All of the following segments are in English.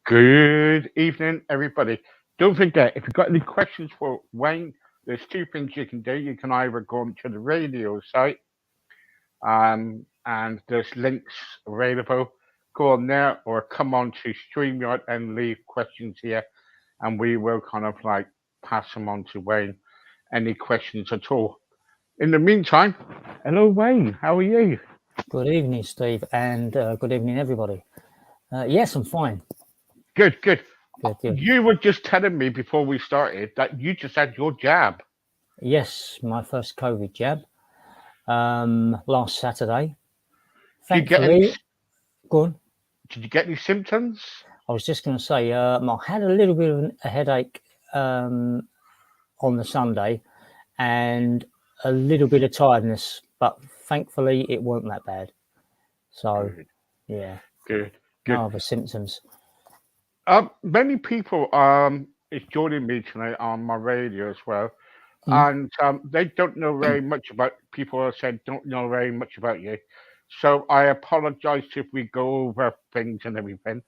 Good evening, everybody. Don't forget, if you've got any questions for Wayne, there's two things you can do. You can either go onto the radio site, and there's links available. Go on there or come on to StreamYard and leave questions here, and we will kind of like pass them on to Wayne. Any questions at all. In the meantime, hello, Wayne. How are you? Good evening, Steve, and good evening, everybody. Yes, I'm fine. Good. Good. You were just telling me before we started that you just had your jab. Yes, my first COVID jab last Saturday. Thankfully, go on. Did you get any symptoms? I was just going to say, I had a little bit of a headache on the Sunday and a little bit of tiredness, but thankfully it wasn't that bad. So, Good. Yeah. Good. No other symptoms. Many people is joining me tonight on my radio as well, and they don't know very much about people. I said don't know very much about you, so I apologise if we go over things and everything.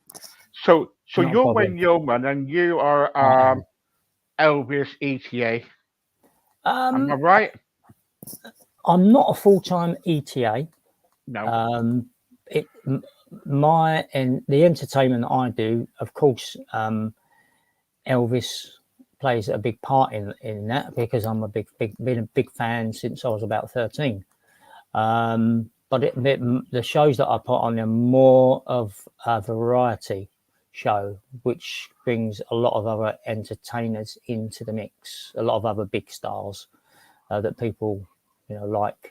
So you're Wayne Yeoman, and you are Elvis ETA. Am I right? I'm not a full-time ETA. No. The entertainment I do, of course, Elvis plays a big part in that because I'm been a big fan since I was about 13. But the shows that I put on are more of a variety show, which brings a lot of other entertainers into the mix, a lot of other big stars that people like.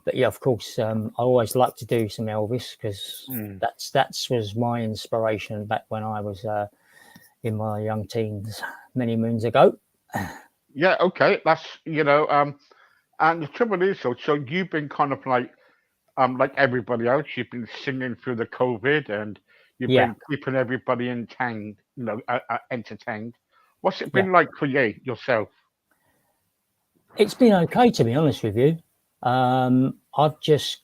But yeah, of course, I always like to do some Elvis because that was my inspiration back when I was in my young teens many moons ago. Yeah, okay, that's and the trouble is, so you've been kind of like everybody else, you've been singing through the COVID, and you've been keeping everybody entertained. What's it been like for you yourself? It's been okay, to be honest with you. I've just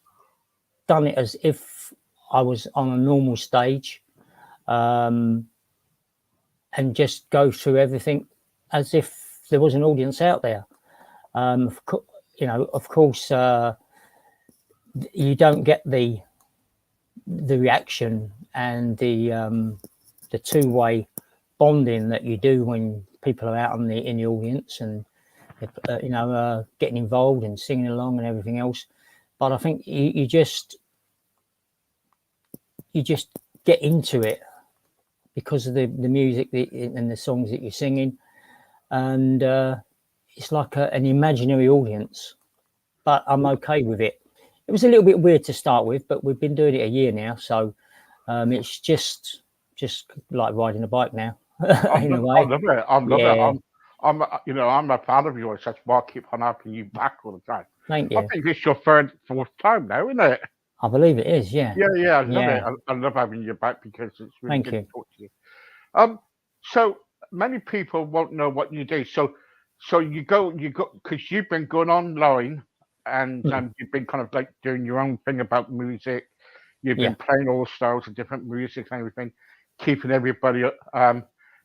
done it as if I was on a normal stage, and just go through everything as if there was an audience out there. Of course, you don't get the reaction and the two-way bonding that you do when people are out in the audience and getting involved and singing along and everything else. But I think you just get into it because of the music and the songs that you're singing, and it's like an imaginary audience. But I'm okay with it. It was a little bit weird to start with, but we've been doing it a year now, so it's just like riding a bike now. In a way. I love it. I love it. I'm a fan of yours. That's why I keep on having you back all the time. Thank you. I think it's your fourth time now, isn't it? I believe it is. Yeah. Yeah. I love it. I love having you back because it's really good to talk to you. So many people won't know what you do. So you go because you've been going online and you've been kind of like doing your own thing about music. You've been playing all styles of different music and everything, keeping everybody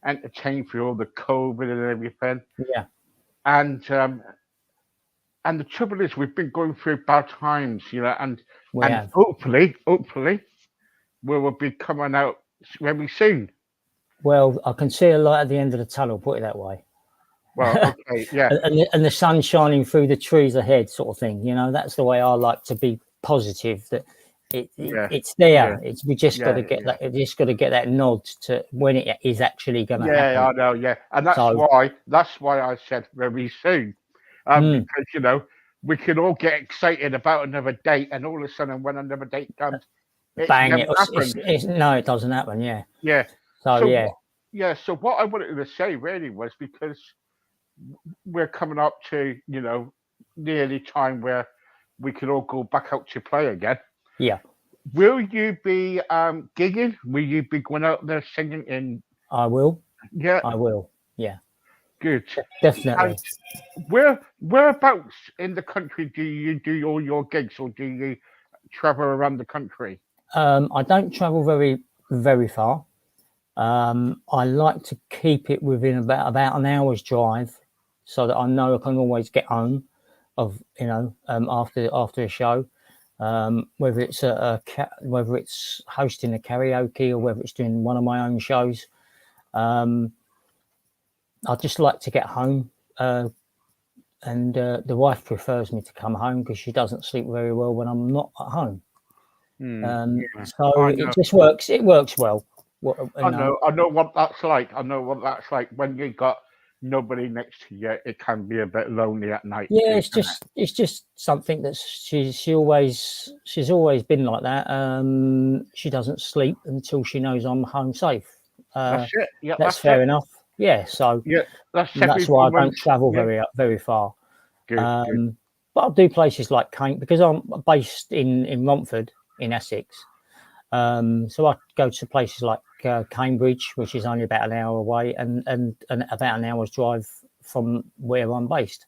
entertained through all the COVID and everything. Yeah. And the trouble is, we've been going through bad times, and hopefully, we will be coming out very soon. Well, I can see a light at the end of the tunnel. Put it that way. Well, okay, yeah. and the sun shining through the trees ahead, sort of thing. That's the way I like to be positive. That it's there. Yeah. We just got to get that. Just got to get that nod to when it is actually going to happen. Yeah, I know. Yeah, and that's why I said very soon, because we can all get excited about another date, and all of a sudden, when another date comes, bang! No, it doesn't happen. Yeah. Yeah. So So yeah, so what I wanted to say really was because we're coming up to nearly time where we can all go back out to play again. yeah, Will you be gigging? Will you be going out there singing in? I will. Yeah, I will. Yeah, good. And definitely. whereabouts in the country do you do all your gigs, or do you travel around the country? I don't travel very far. I like to keep it within about an hour's drive, so that I know I can always get home of after a show. Whether it's whether it's hosting a karaoke or whether it's doing one of my own shows. Um, I just like to get home, and the wife prefers me to come home because she doesn't sleep very well when I'm not at home. Yeah, So I it know. just works. It works well. You I know. know. I know what that's like. I know what that's like when you got nobody next to you. It can be a bit lonely at night Yeah, too, can it's just something that she's always been like that. She doesn't sleep until she knows I'm home safe. Uh, That's it. Yeah, that's that's it. fair enough. Yeah, so Yeah, that's that's every why I don't woman's. travel Yeah, very far. good, good. Um, but I'll do places like Kent because I'm based in Romford in Essex. So I go to places like Cambridge, which is only about an hour away, and about an hour's drive from where I'm based,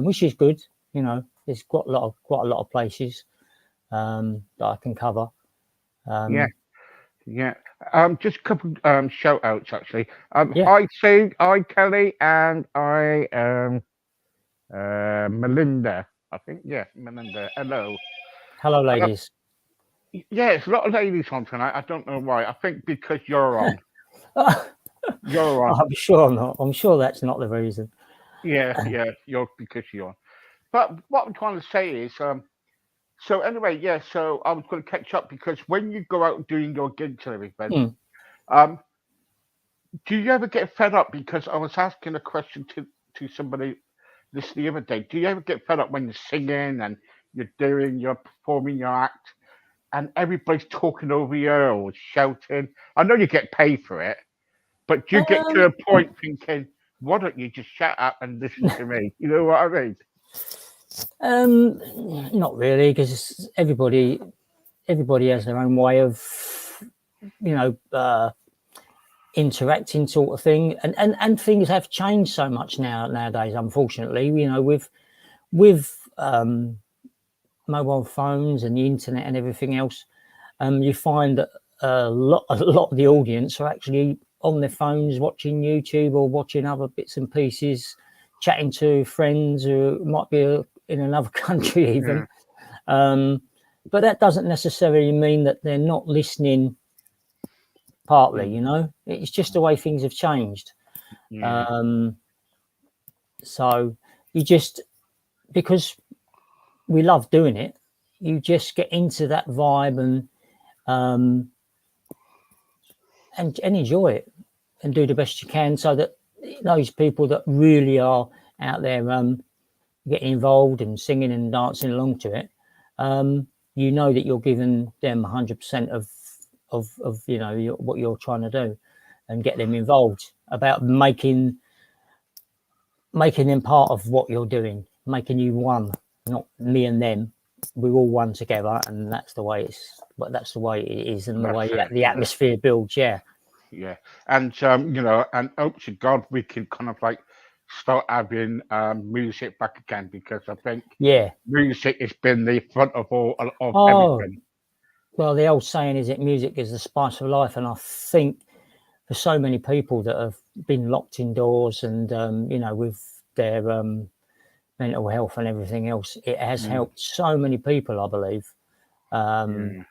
which is good. You know, there's quite a lot of places that I can cover. Yeah, Um, yeah. Just a couple shout outs actually. yeah. Hi Sue, hi Kelly, and I Melinda. I think Melinda. Hello. Hello, Uh, ladies. yeah, it's a lot of ladies on tonight. I don't know why. I think because you're on. I'm You're on. sure not. I'm sure that's not the reason. Yeah, yeah. You're because you're on. But what I'm trying to say is, so anyway, yeah. So I was going to catch up because when you go out doing your gigs and everything, Mm. um, do you ever get fed up? Because I was asking a question to somebody this the other day. Do you ever get fed up when you're singing and you're performing your act, and everybody's talking over you or shouting? I know you get paid for it, but do you get to Um, a point thinking, why don't you just shut up and listen to me? You know what I mean? um, Not really, because everybody has their own way of you know interacting, sort of thing, and things have changed so much nowadays. Unfortunately, you know, with mobile phones and the internet and everything else, you find that a lot of the audience are actually on their phones watching YouTube or watching other bits and pieces, chatting to friends who might be in another country Yeah. even. Um, but that doesn't necessarily mean that they're not listening. Partly, Mm, you know, it's just the way things have changed. yeah. Um, so you just because we love doing it, you just get into that vibe um, and enjoy it and do the best you can, so that those people that really are out there getting involved and singing and dancing along to it, you know that you're giving them 100% of what you're trying to do, and get them involved about making them part of what you're doing, making you one, not me and them. We're all one together, and that's the way that's the way it is, and the That's way it. the Yeah. atmosphere builds. Yeah, Yeah. And and hope to God we can kind of like start having music back again because I think yeah. music has been the front of all of Oh, everything. well, the old saying is that music is the spice of life, and I think for so many people that have been locked indoors and with their mental health and everything else, it has Mm, helped so many people, I believe. Um, yeah.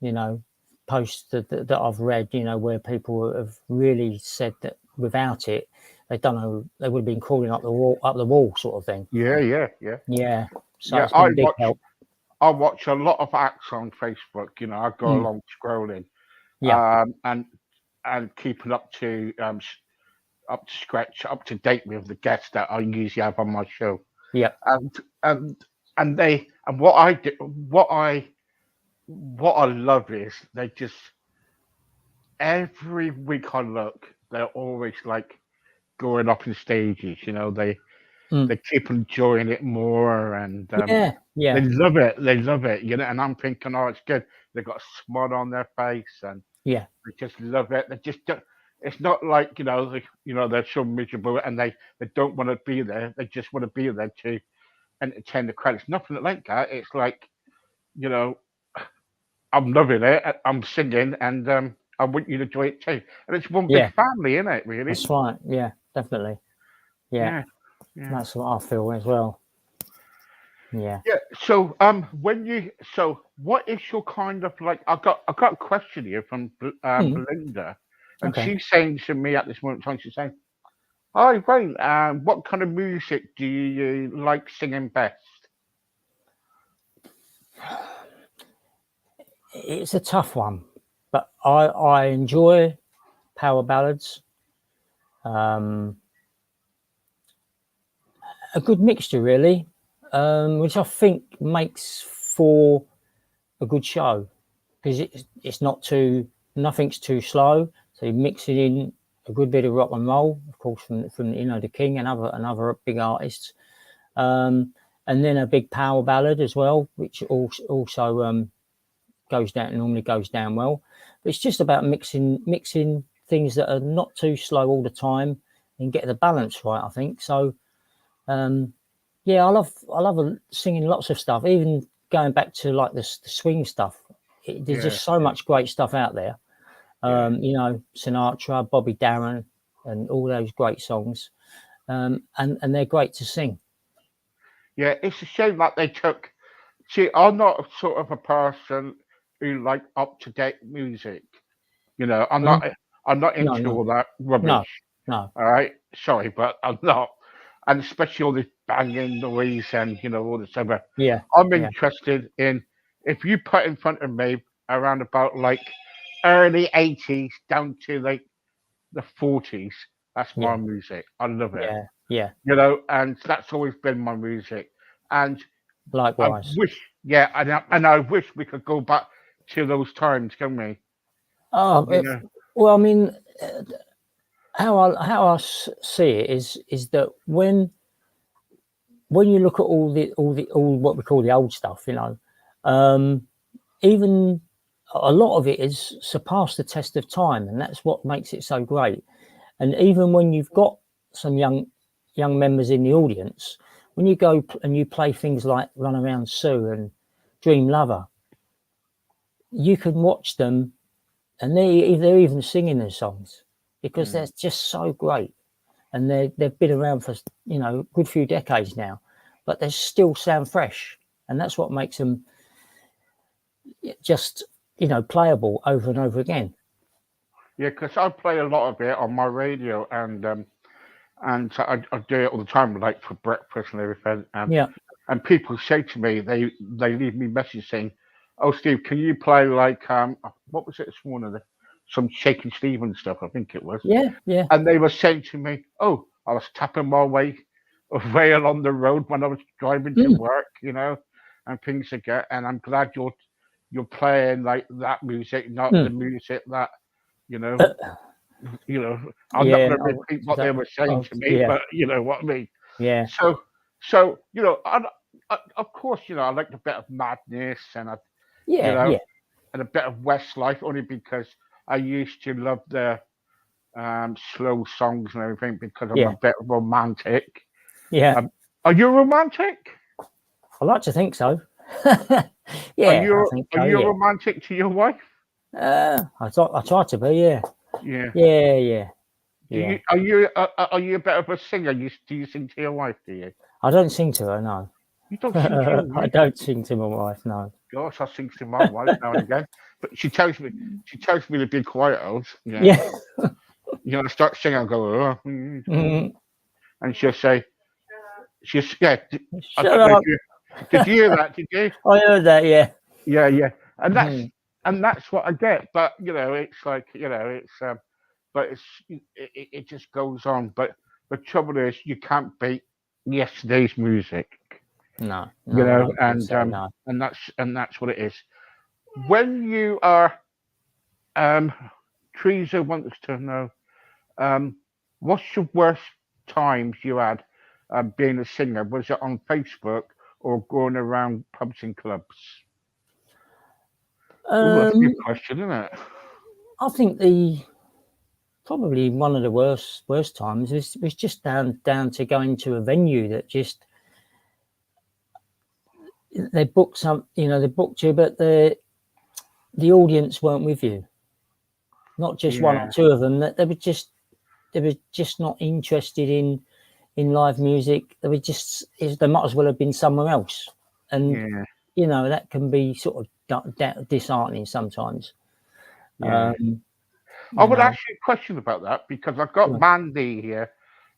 you know, posts that I've read, where people have really said that without it, they don't know, they would have been crawling up the wall, sort of thing. Yeah, yeah, yeah. Yeah, so Yeah, it's been a big help. I watch a lot of acts on Facebook, I go Mm, along scrolling, yeah, and keeping up to scratch, up to date with the guests that I usually have on my show. yeah. And and and what I do, what I love is they just every week I look, they're always like going up in stages. You know, they keep enjoying it more, and Yeah, they yeah, love it. They love it. You know, and I'm thinking, oh, it's good. They've got a smile on their face, and yeah, they just love it. They just don't. It's not like they're so miserable and they don't want to be there. They just want to be there to entertain the crowd. It's nothing like that. It's like you know, I'm loving it. I'm singing, and I want you to enjoy it too. And it's one big yeah. family, isn't it? Really? That's right. Yeah, definitely. Yeah, Yeah, yeah, that's what I feel as well. Yeah. yeah. So what is your kind of like? I got a question here from Mm, Belinda, and okay. she's saying to me at this moment in time, she's saying, "Hi, Wayne. What kind of music do you like singing best?" It's a tough one, but I enjoy power ballads. Um, a good mixture, really, which I think makes for a good show because it's not too nothing's too slow. So you mix it in a good bit of rock and roll, of course, from the King and other big artists, and then a big power ballad as well, which also normally goes down well. But it's just about mixing things that are not too slow all the time and get the balance right, I think. So um, yeah, I love singing lots of stuff, even going back to like the swing stuff. There's Yeah, just so much great stuff out there. yeah, Sinatra, Bobby Darin, and all those great songs, and they're great to sing. yeah. It's a shame that they took. See, I'm not sort of a person who like up to date music. You know, I'm Mm, not. I'm not no, into no, all that no, rubbish. no. All right, sorry, but I'm not. And especially all this banging noise and all this other. Yeah, I'm yeah, interested in if you put in front of me around about like early '80s down to like the '40s. That's my yeah, music. I love it. yeah, yeah. And that's always been my music. And I Likewise. wish, yeah, and I wish we could go back to those times, can we? Oh, You know, well, I mean, how I see it is that when you look at all what we call the old stuff, um, even a lot of it is surpassed the test of time, and that's what makes it so great. And even when you've got some young members in the audience, when you go and you play things like Run Around Sue and Dream Lover, you can watch them, and they're even singing their songs because they're mm, just so great, and they've been around for a good few decades now, but they still sound fresh, and that's what makes them just playable over and over again. yeah, because I play a lot of it on my radio, and so I do it all the time, like for breakfast and everything. Yeah, And people say to me, they leave me messages saying, "Oh, Steve, can you play like what was it this morning? Some Shaking Stevens stuff, I think it was." yeah, yeah. And they were saying to me, "Oh, I was tapping my way along the road when I was driving to Mm, work, and things like that. And I'm glad you're playing like that music, not the mm. music that you know, Uh, you know. I'm not yeah, going to no, repeat what they were saying to me, yeah, but you know what I mean. yeah, So of course, I like a bit of madness you yeah, know, yeah, and a bit of Westlife only because I used to love the slow songs and everything because I'm a yeah, bit romantic. yeah. Um, are you romantic? I like to think so. Are Yeah, I you think are so. you Yeah, romantic to your wife? I try to be. Yeah, Yeah. yeah, yeah, Do yeah. you are you a bit of a singer? Do you sing to your wife? Do you? I don't sing to her. No, You don't sing to your I wife? don't sing to my wife. No. Gosh, I sing to my wife now and again, but she tells me to be quiet. Yeah. I start singing. I go, oh, Mm, and she'll say, yeah. I shut don't know if up. you did you hear that? Did you? I heard that. Yeah. Yeah, yeah, and that's Mhm. and that's what I get. But it's like it's but it just goes on. But the trouble is, you can't beat yesterday's music, No, no, I don't think and so. No. and that's what it is. When you are um Teresa wants to know, what's the worst times you had being a singer? Was it on Facebook or going around pubs and clubs? Oh, that's a good Um, question, isn't it? I think probably one of the worst times was just down to going to a venue that just they booked they booked you, but the audience weren't with you. Not just one or Yeah, two of them. That they were just not interested in live music. They might as well have been somewhere else, and yeah, that can be sort of disheartening sometimes. yeah. Um, I you would know, ask you a question about that because I've got yeah, Mandy here,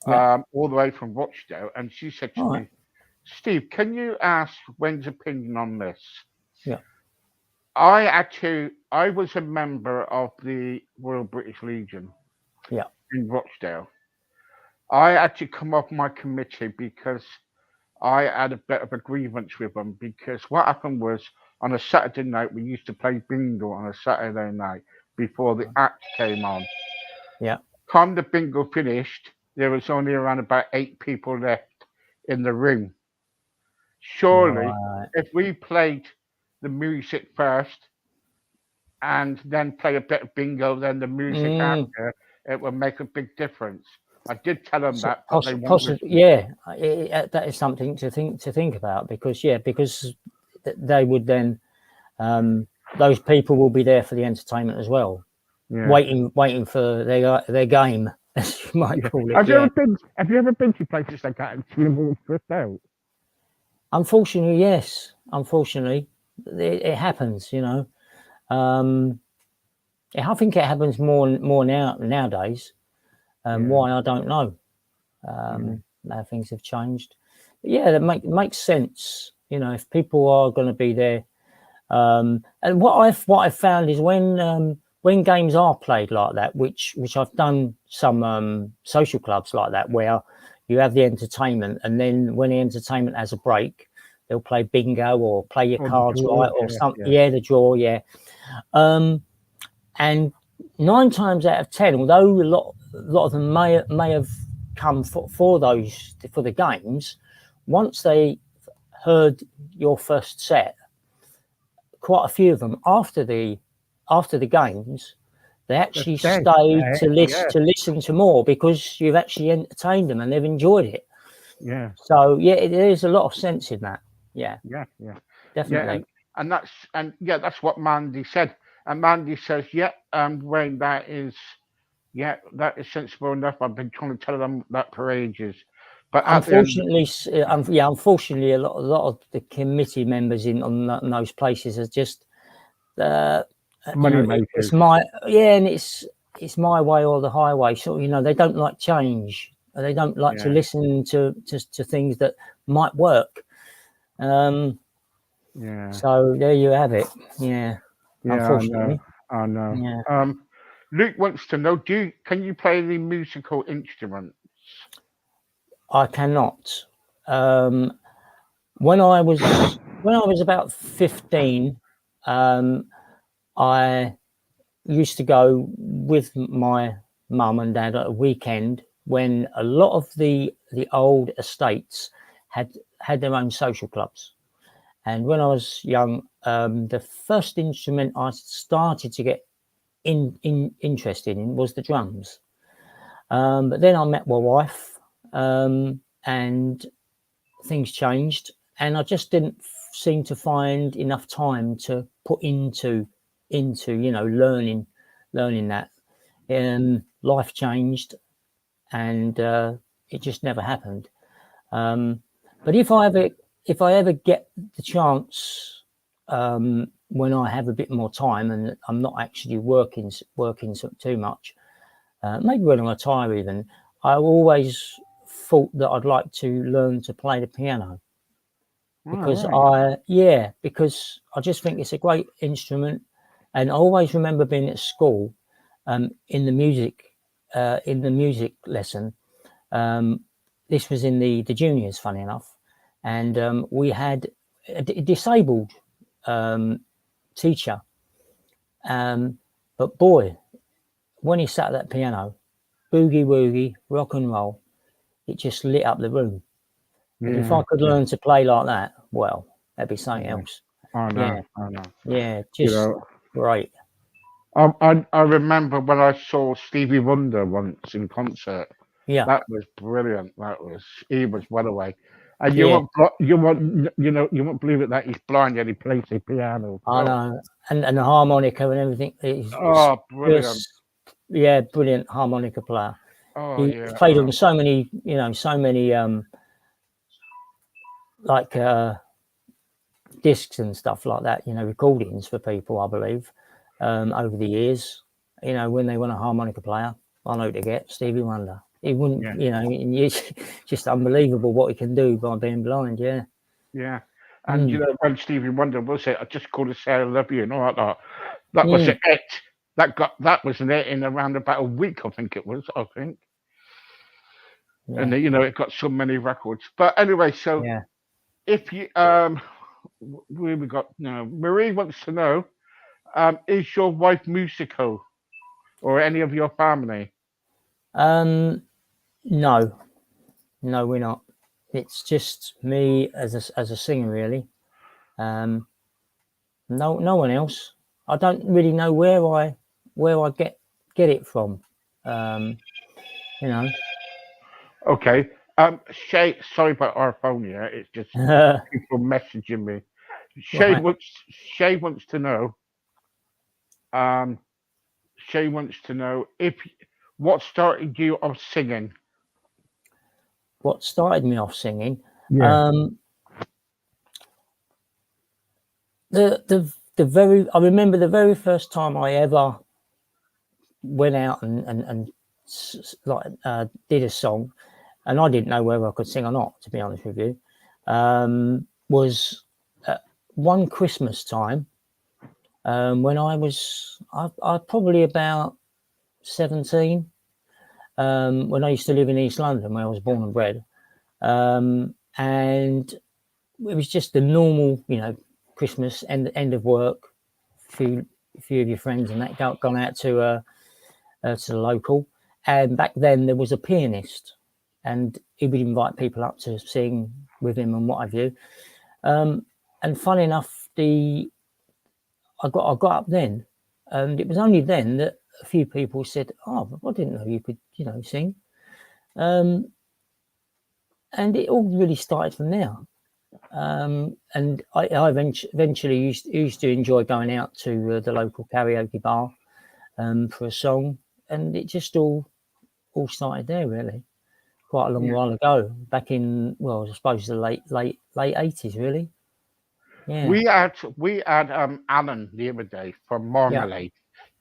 yeah, all the way from Rochdale, and she said to all right, me, Steve, can you ask Wayne's opinion on this? yeah, I was a member of the Royal British Legion yeah, in Rochdale. I had to come off my committee because I had a bit of a grievance with them because what happened was on a Saturday night we used to play bingo on a Saturday night before the act came on. yeah. Time the bingo finished, there was only around about 8 people left in the room. Surely, Right. if we played the music first and then play a bit of bingo, then the music Mm. after, it would make a big difference. I did tell them So that, but they won't possibly, listen. yeah, that is something to think about because they would then those people will be there for the entertainment as well, Yeah, waiting for their game, as you might yeah. call it. Yeah, Have you ever been to places like that and seen them all stressed out? unfortunately, yes, unfortunately, it happens. Um, I think it happens more nowadays. Yeah, Why I don't know. yeah. How things have changed. But yeah, that makes sense. If people are going to be there, and what I've found is when games are played like that, which I've done some social clubs like that, where you have the entertainment, and then when the entertainment has a break, they'll play bingo or play your Or the cards draw, right or yeah, something. yeah. Yeah, the draw. Yeah, and 9 times out of 10, although a lot of them may have come for the games, once they heard your first set, quite a few of them after the games, they That's actually dead. stayed Yeah, to listen to more because you've actually entertained them and they've enjoyed it. yeah, So yeah, there is a lot of sense in that. Yeah, yeah, yeah, yeah, definitely. and yeah, that's what Mandy said. And Mandy says, yeah, Wayne, that is sensible enough. I've been trying to tell them that for ages, but at the end, Unfortunately, unfortunately, a lot of the committee members in those places are just, uh, money it's makers. my and it's my way or the highway. So they don't like change. They don't like to Yeah, listen to things that might work. Um, yeah, so there you have it. Yeah, yeah. I know, unfortunately. I know. Yeah, Luke wants to know: can you play any musical instrument? I cannot. Um, when I was about 15, I used to go with my mum and dad at a weekend when a lot of the old estates had their own social clubs. And when I was young, the first instrument I started to get interested in was the drums. But then I met my wife, and things changed, and I just didn't seem to find enough time to put into learning that. Life changed, and it just never happened. But if I ever get the chance, when I have a bit more time and I'm not actually working too much, maybe when I retire even, I always thought that I'd like to learn to play the piano All because right. I just think it's a great instrument, and I always remember being at school, in the music lesson. Um, this was in the juniors, funny enough, and we had a disabled teacher, but boy, when he sat at that piano, boogie woogie, rock and roll, it just lit up the room. And if I could learn to play like that, well, that'd be something else. I Yeah, know. yeah, You just know, great. I remember when I saw Stevie Wonder once in concert. Yeah, That was brilliant. He was well away. And yeah, you won't believe it that he's blind and he plays the piano. I Oh, know. And the harmonica and everything is brilliant. just, yeah, brilliant harmonica player. Oh He's yeah. played on so many, so many like discs and stuff like that, recordings for people, I believe, over the years. When they want a harmonica player, I know to get Stevie Wonder. He wouldn't, Yeah. and it's just unbelievable what he can do by being blind. Yeah. Yeah. And when Stevie Wonder was it, I just called to say I love you and all that. That was Mm, it. That was it in around about a week, I think it was, And yeah. it got so many records. But anyway, so Yeah. if you where we got now, Marie wants to know, is your wife musical or any of your family? No, no, we're not. It's just me as a singer, really. Um, no one else. I don't really know where I get it from. Um, you know. Okay. Shay, sorry about our phone here. It's just people messaging me. Right. Shay wants to know. Um, Shay wants to know if what started you off singing. What started me off singing? Yeah. Um, the very I remember the very first time I ever went out and did a song, and I didn't know whether I could sing or not, to be honest with you. Was one Christmas time when I probably about 17, when I used to live in East London, where I was born and bred, and it was just the normal, Christmas end of work, few of your friends and that gone out to the local, and back then there was a pianist, and he would invite people up to sing with him and what have you. And funny enough, I got up then, and it was only then that a few people said, "Oh, I didn't know you could, sing." Um, and it all really started from there. And I eventually used to enjoy going out to the local karaoke bar for a song, and it just all started there, really, quite a long Yeah. while ago, back in, well, I suppose the late 80s, really. Yeah, We had Alan the other day from yeah. Marmalade.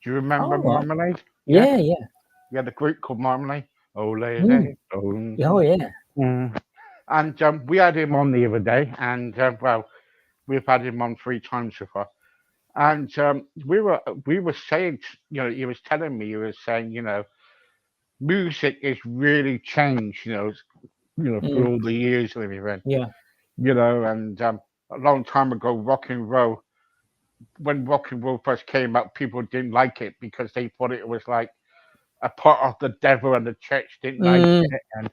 Do you remember Oh, right. Marmalade? Yeah. Yeah, yeah. We had a group called Marmalade. Oh Mm. lady. Oh. Oh, yeah. And we had him on the other day, and well, we've had him on 3 times so far. And we were saying, he was telling me, he was saying, music is really changed, through Mm. all the years and everything, Yeah. and a long time ago, rock and roll, when rock and roll first came out, people didn't like it because they thought it was like a part of the devil, and the church didn't like Mm. it, and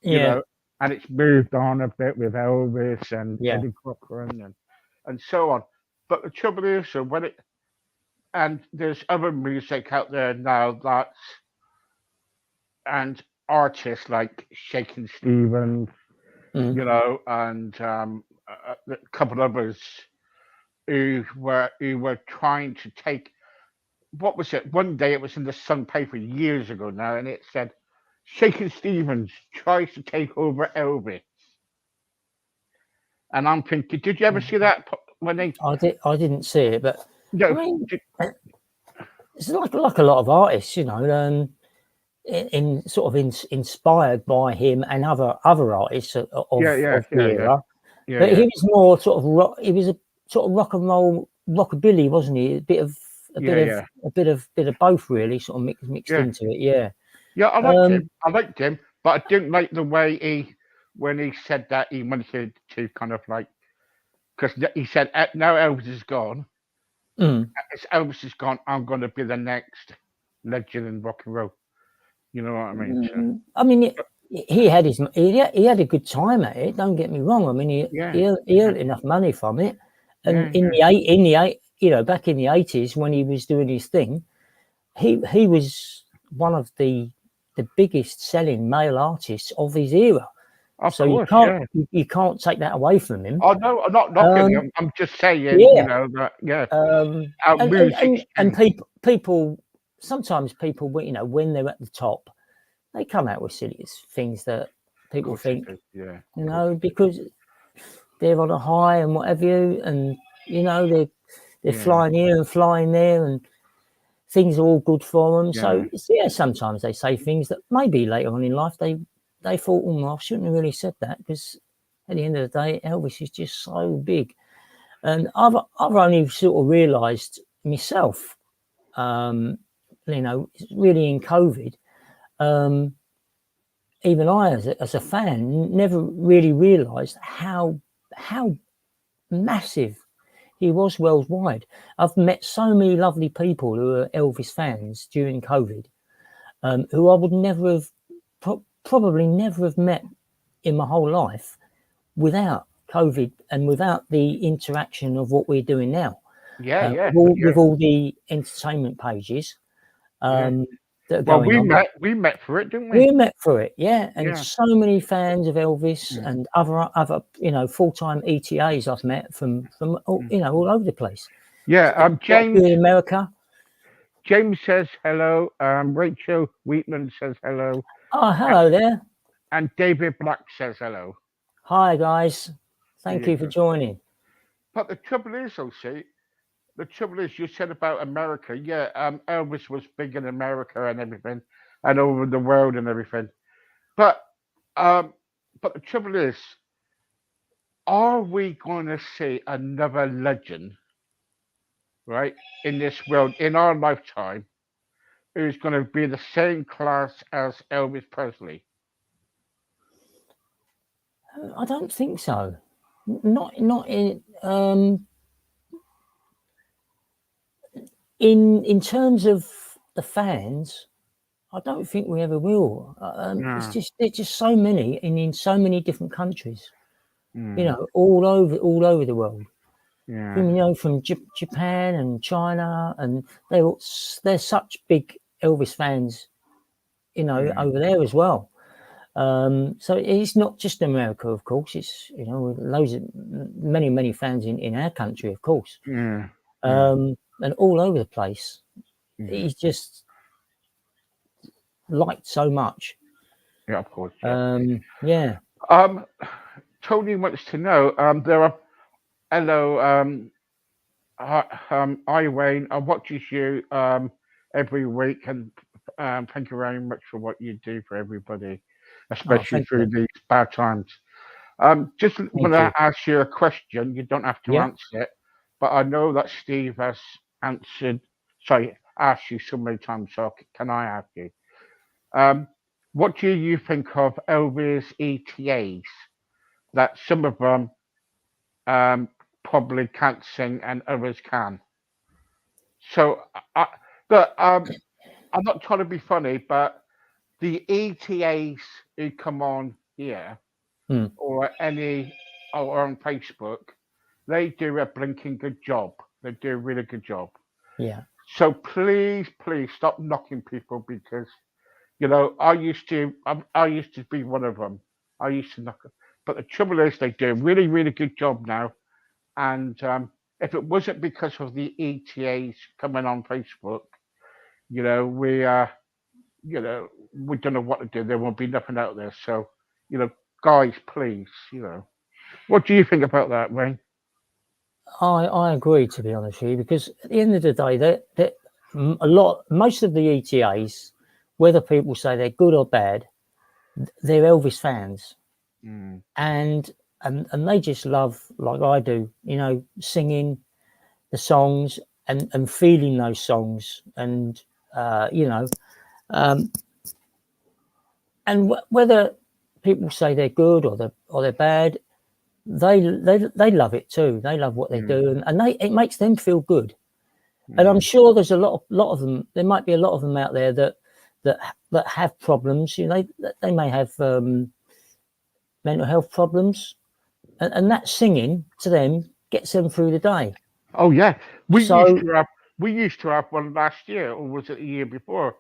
you Yeah. know, and it's moved on a bit with Elvis and Yeah. Eddie Cochran and so on. But the trouble is, so when it and there's other music out there now that's and artists like Shakin' Stevens, Mm. and a couple others who were trying to take what was it? One day it was in the Sun paper years ago now, and it said Shakin' Stevens tries to take over Elvis, and I'm thinking, did you ever see that when they? I didn't see it, but I No, mean, it's like a lot of artists, in sort of inspired by him and other artists yeah, of the yeah, yeah, era. yeah, But he yeah, was more sort of rock. He was a sort of rock and roll rockabilly, wasn't he? yeah, yeah, Bit of both, really, sort of mixed yeah, into it. Yeah. yeah. I liked him. Um. I liked him, but I didn't like the way when he said that he wanted to kind of like, because he said, now Elvis is gone. Mm, As Elvis is gone, I'm going to be the next. legend in rock and roll. You know what I mean? So, I mean, he had he had a good time at it. Don't get me wrong. I mean, he earned enough money from it, and back in the 80s when he was doing his thing, he was one of the biggest selling male artists of his era. of So course, you can't take that away from him. Oh no, I'm not knocking him. I'm just saying, Yeah. that our And, music's and people sometimes people, when they're at the top, they come out with silly things that people think, because they're on a high and what have you, and they're flying here and flying there, and things are all good for them. So sometimes they say things that maybe later on in life they thought, I shouldn't have really said that, because at the end of the day, Elvis is just so big. And I've only sort of realised myself, really in COVID. Even I, as a fan, never really realised how massive he was worldwide. I've met so many lovely people who are Elvis fans during COVID, who I would never have, probably never have met in my whole life without COVID and without the interaction of what we're doing now. With all the entertainment pages. Well, we met for it, didn't we? We met for it, and so many fans of Elvis and other full-time ETAs I've met from all over the place. James in America. James says hello. Rachel Wheatland says hello. Oh, hello there. And David Black says hello. Hi guys, thank you for joining. But the trouble is, you said about America. Elvis was big in America and everything, and over the world and everything. But the trouble is, are we going to see another legend, right, in this world, in our lifetime, who's going to be the same class as Elvis Presley? I don't think so. Not in in terms of the fans. I don't think we ever will. There's just so many in so many different countries. All over the world. From Japan and China, and they're such big Elvis fans, over there as well. So it's not just America, of course. It's loads of many fans in our country, of course. And all over the place. He's just liked so much. Yeah, of course. Tony wants to know. There are hello. Hi Wayne. I watches you every week, and thank you very much for what you do for everybody, especially through these bad times. Just want to ask you a question. You don't have to answer it, but I know that Steve has asked you so many times. So can I ask you? What do you think of Elvis ETAs? That some of them probably can't sing and others can. So, I'm not trying to be funny, but the ETAs who come on here or on Facebook, they do a blinking good job. They do a really good job. Yeah. So please stop knocking people, because I used to be one of them. I used to knock them. But the trouble is, they do a really, really good job now. And if it wasn't because of the ETAs coming on Facebook, we don't know what to do. There won't be nothing out there. So, guys, please, what do you think about that, Wayne? I agree, to be honest with you, because at the end of the day, most of the ETAs, whether people say they're good or bad, they're Elvis fans, and they just love, like I do, singing the songs and feeling those songs, and and whether people say they're good or they're bad, they love it too. They love what they do, and it makes them feel good. And I'm sure there's a lot of them. There might be a lot of them out there that have problems. You know, they may have mental health problems, and that singing to them gets them through the day. Oh yeah, we used So to have one last year, or was it the year before?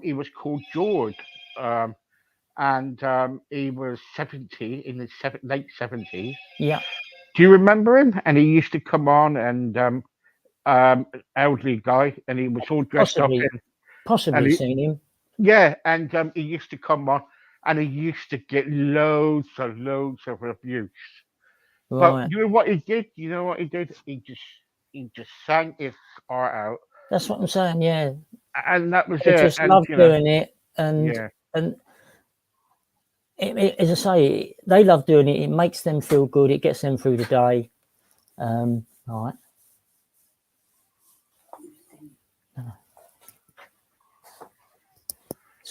He was called George, um, and he was 70 in his late 70s. yeah, Do you remember him? And he used to come on, and elderly guy, and he was all dressed up in, and possibly seen him. yeah, and he used to come on, and he used to get loads of abuse. But Right. you know what he did? You know what he did? He just sang his heart out, That's what I'm saying. Yeah, and that was they it. just And love doing it, yeah, and as I say, they love doing it. It makes them feel good. It gets them through the day. All right.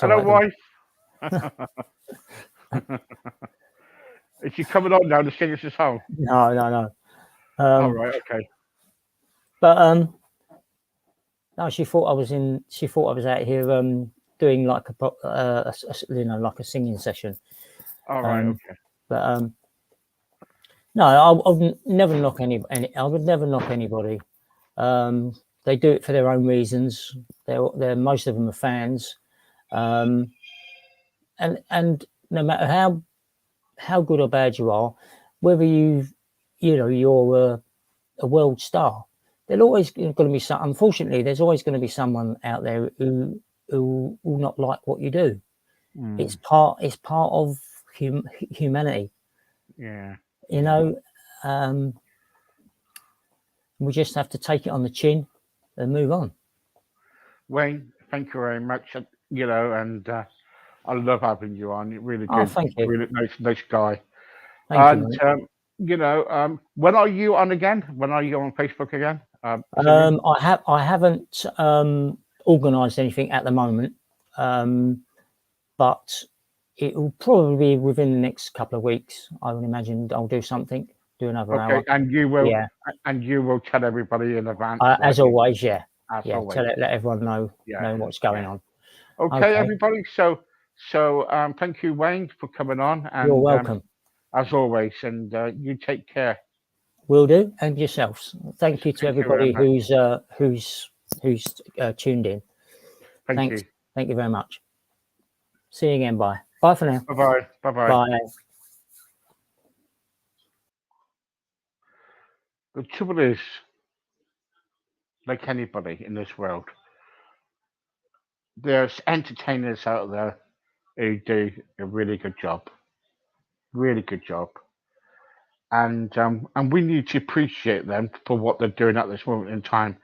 hello, So wife. Is she coming on now to sing us a song? no. All right, okay. But no, she thought I was in. She thought I was out here doing like like a singing session. All right, okay. But no, I would never knock I would never knock anybody. They do it for their own reasons. They're most of them are fans, and no matter how good or bad you are, whether you're a world star, there's always going to be some. Unfortunately, there's always going to be someone out there who will not like what you do. It's part of humanity. Yeah. You know, we just have to take it on the chin and move on. Wayne, thank you very much. And I love having you on. You're really Oh, good, thank you, really nice guy. thank you, And mate. when are you on again? When are you on Facebook again? Singing? I haven't organised anything at the moment, but it will probably be within the next couple of weeks. I would imagine I'll do something, do another Okay, hour. and Yeah, you will tell everybody in advance, as like always. Yeah, as yeah. always. Let everyone know Yeah, what's going yeah. on. Okay, Okay, everybody. Thank you, Wayne, for coming on, you're and welcome. as always, and you take care. Will do, and yourselves. Thank you to Thank you very everybody much. who's tuned in. Thank Thanks. you. Thank you very much. See you again. Bye. Bye for now. Bye bye. Bye bye. Bye. The trouble is, like anybody in this world, there's entertainers out there who do a really good job, really good job, and we need to appreciate them for what they're doing at this moment in time.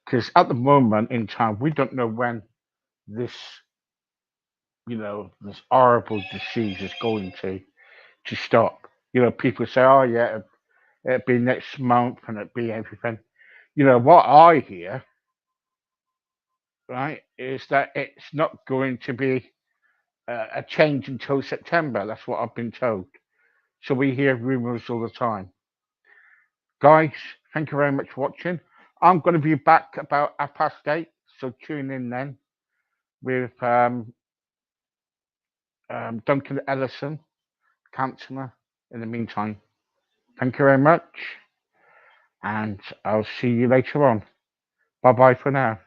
Because at the moment in time, we don't know when this, this horrible disease is going to stop. People say, "Oh yeah, it'll be next month and it'll be everything." What I hear, right, is that it's not going to be a change until September. That's what I've been told. So we hear rumors all the time. Guys, thank you very much for watching. I'm going to be back about 8:30, so tune in then with Duncan Ellison, counsellor. In the meantime, thank you very much, and I'll see you later on. Bye bye for now.